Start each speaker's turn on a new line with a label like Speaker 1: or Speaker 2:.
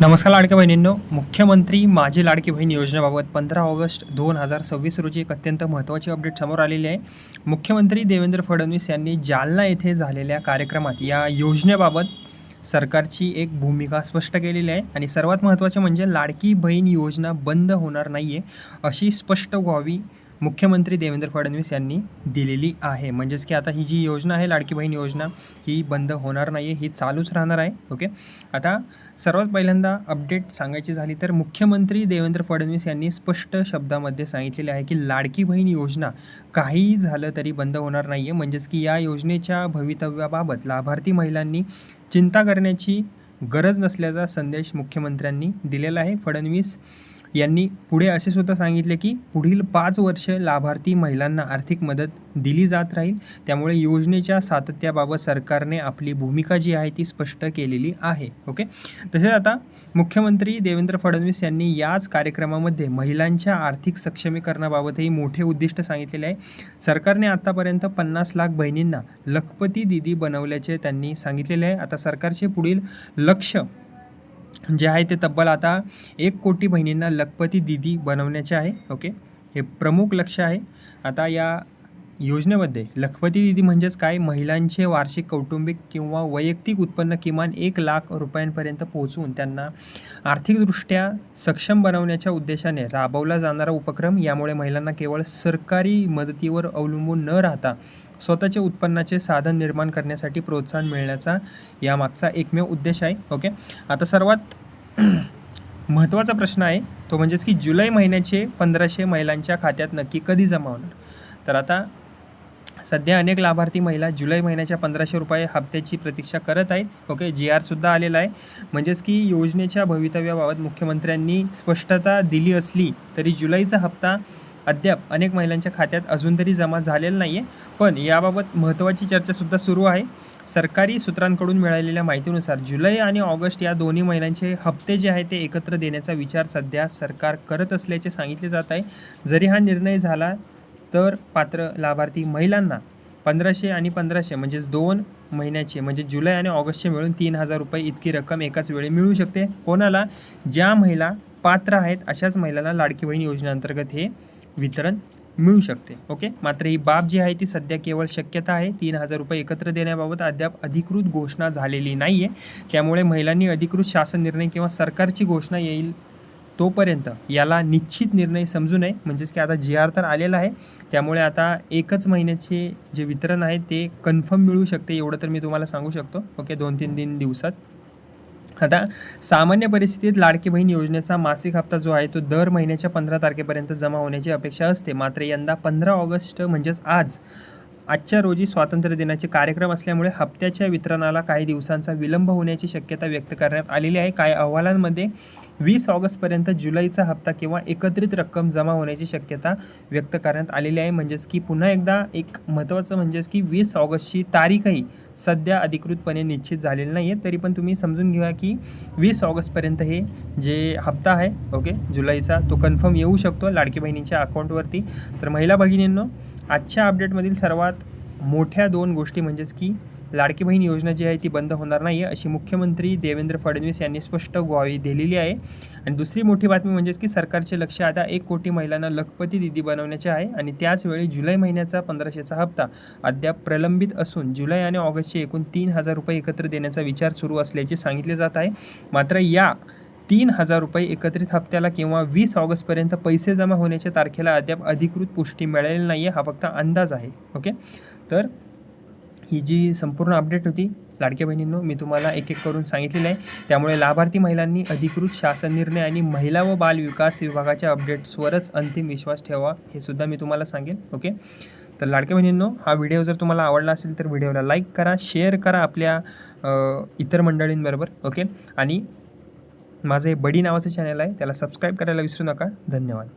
Speaker 1: नमस्कार लाडक्या बहिणींनो, मुख्यमंत्री माझी लाडकी बहीण योजनेबाबत 15 ऑगस्ट 2026 रोजी एक अत्यंत महत्त्वाची अपडेट समोर आलेली आहे. मुख्यमंत्री देवेंद्र फडणवीस यांनी जालना येथे झालेल्या कार्यक्रमात या योजनेबाबत सरकारची एक भूमिका स्पष्ट केलेली आहे आणि सर्वात महत्त्वाचे म्हणजे लाडकी बहीण योजना बंद होणार नाही आहे अशी स्पष्ट ग्वाही मुख्यमंत्री देवेंद्र फडणवीस यांनी दिलेली आहे. म्हणजेच की आता ही जी योजना आहे लाडकी बहीण योजना ही बंद होणार नाही आहे, ही चालूच राहणार आहे. ओके, आता सर्वात पहिल्यांदा अपडेट सांगायची झाली तर मुख्यमंत्री देवेंद्र फडणवीस यांनी स्पष्ट शब्दामध्ये सांगितलेले आहे की लाडकी बहीण योजना काहीही झालं तरी बंद होणार नाही आहे. म्हणजेच की या योजनेच्या भवितव्याबाबत लाभार्थी महिलांनी चिंता करण्याची गरज नसल्याचा संदेश मुख्यमंत्र्यांनी दिलेला आहे. फडणवीस यांनी पुढे असे सुद्धा सांगितले की पुढील 5 वर्ष लाभार्थी महिलांना आर्थिक मदत दिली जात राहील. त्यामुळे योजनेच्या सातत्याबाबत सरकारने आपली भूमिका जी आहे ती स्पष्ट केलेली आहे. ओके, तसेच आता मुख्यमंत्री देवेंद्र फडणवीस यांनी याच कार्यक्रमामध्ये महिलांच्या आर्थिक सक्षमीकरणाबाबतही मोठे उद्दिष्ट सांगितलेले आहे. सरकारने आतापर्यंत 50 लाख बहिणींना लखपती दीदी बनवल्याचे त्यांनी सांगितलेले आहे. आता सरकारचे पुढील लक्ष्य जे आहे ते तब्बल आता 1 कोटी बहिणींना लखपती दीदी बनवण्याचे आहे. ओके, हे प्रमुख लक्ष्य आहे. आता या योजनेमध्ये लखपती दीदी म्हणजेच काय, महिलांचे वार्षिक कौटुंबिक किंवा वैयक्तिक उत्पन्न किमान 1 लाख रुपयांपर्यंत पोहोचवून त्यांना आर्थिकदृष्ट्या सक्षम बनवण्याच्या उद्देशाने राबवला जाणारा उपक्रम. यामुळे महिलांना केवळ सरकारी मदतीवर अवलंबून न राहता स्वतःचे उत्पन्नाचे साधन निर्माण करण्यासाठी प्रोत्साहन मिळण्याचा यामागचा एकमेव उद्देश आहे. ओके, आता सर्वात महत्त्वाचा प्रश्न आहे तो म्हणजेच की जुलै महिन्याचे 1500 महिलांच्या खात्यात नक्की कधी जमा होणार. तर आता सध्या अनेक लाभार्थी महिला जुलै महिन्याच्या 1500 रुपये हप्त्याची प्रतीक्षा करत आहेत. ओके, GR सुद्धा आलेला आहे. म्हणजेच की योजनेच्या भवितव्याबाबत मुख्यमंत्र्यांनी स्पष्टता दिली असली तरी जुलैचा हप्ता अद्याप अनेक महिलांच्या खात्यात अजून तरी जमा झालेला नाही आहे. पण याबाबत महत्त्वाची चर्चासुद्धा सुरू आहे. सरकारी सूत्रांकडून मिळालेल्या माहितीनुसार जुलै आणि ऑगस्ट या दोन्ही महिन्यांचे हप्ते जे आहेत ते एकत्र देण्याचा विचार सध्या सरकार करत असल्याचे सांगितले जात आहे. जरी हा निर्णय झाला तर पात्र लाभार्थी महिलांना 1500 आणि 1500 म्हणजेच 2 महिन्याचे म्हणजे जुलै आणि ऑगस्टचे मिळून 3000 रुपये इतकी रक्कम एकाच वेळी मिळू शकते. कोणाला? ज्या महिला पात्र आहेत अशाच महिलांना लाडकी बहीण योजनेअंतर्गत हे वितरण मिळू शकते. ओके, मात्र ही बाब जी आहे ती सध्या केवळ शक्यता आहे. 3000 रुपये एकत्र देण्याबाबत अद्याप अधिकृत घोषणा झालेली नाही आहे. त्यामुळे महिलांनी अधिकृत शासन निर्णय किंवा सरकारची घोषणा येईल तोपर्यंत याला निश्चित निर्णय समजू नये. म्हणजेच की आता GR तर आलेला आहे, त्यामुळे आता एकच महिन्याचे जे वितरण आहे ते कन्फर्म मिळू शकते, एवढं तर मी तुम्हाला सांगू शकतो. ओके, 2-3 दिवसात. आता सामान्य परिस्थितीत लाडकी बहीण योजनेचा मासिक हप्ता जो आहे तो दर महिन्याच्या 15 तारखेपर्यंत जमा होण्याची अपेक्षा असते. मात्र यंदा 15 ऑगस्ट म्हणजेच आजच्या रोजी स्वातंत्र्य दिनाचे कार्यक्रम असल्यामुळे हप्त्याच्या वितरणाला काही दिवसांचा विलंब होण्याची शक्यता व्यक्त करण्यात आलेली आहे. काही अहवालांमध्ये 20 ऑगस्टपर्यंत जुलैचा हप्ता किंवा एकत्रित रक्कम जमा होण्याची शक्यता व्यक्त करण्यात आलेली आहे. म्हणजेच की पुन्हा एकदा एक महत्त्वाचं म्हणजेच की 20 ऑगस्टची तारीखही सध्या अधिकृतपणे निश्चित झालेली नाही आहे. तरी पण तुम्ही समजून घ्या की 20 ऑगस्टपर्यंत हे जे हप्ता आहे ओके जुलैचा तो कन्फर्म येऊ शकतो लाडकी बहिणींच्या अकाउंटवरती. तर महिला भगिनींनो, आजच्या अपडेटमधील सर्वात मोठ्या 2 गोष्टी म्हणजेच की लाडकी बहीण योजना जी आहे ती बंद होणार नाही आहे अशी मुख्यमंत्री देवेंद्र फडणवीस यांनी स्पष्ट ग्वाही दिलेली आहे. आणि दुसरी मोठी बातमी म्हणजेच की सरकारचे लक्ष आता 1 कोटी महिलांना लखपती दीदी बनवण्याचे आहे. आणि त्याचवेळी जुलै महिन्याचा 1500चा हप्ता अद्याप प्रलंबित असून जुलै आणि ऑगस्टचे एकूण 3000 रुपये एकत्र देण्याचा विचार सुरू असल्याचे सांगितले जात आहे. मात्र या 3000 रुपये एकत्रित हप्त्याला किंवा 20 ऑगस्टपर्यंत पैसे जमा होण्याच्या तारखेला अद्याप अधिकृत पुष्टी मिळालेली नाही आहे. हा फक्त अंदाज आहे. ओके, तर ही जी संपूर्ण अपडेट होती लाडक्या बहिणींनो मी तुम्हाला एक करून सांगितलेलं आहे. त्यामुळे लाभार्थी महिलांनी अधिकृत शासन निर्णय आणि महिला व बाल विकास विभागाच्या अपडेट्सवरच अंतिम विश्वास ठेवा, हे सुद्धा मी तुम्हाला सांगेन. ओके, तर लाडक्या बहिणींनो, हा व्हिडिओ जर तुम्हाला आवडला असेल तर व्हिडिओला लाईक करा, शेअर करा आपल्या इतर मंडळींबरोबर. ओके, आणि माझं हे बडी नावाचं चॅनल आहे त्याला सबस्क्राईब करायला विसरू नका. धन्यवाद.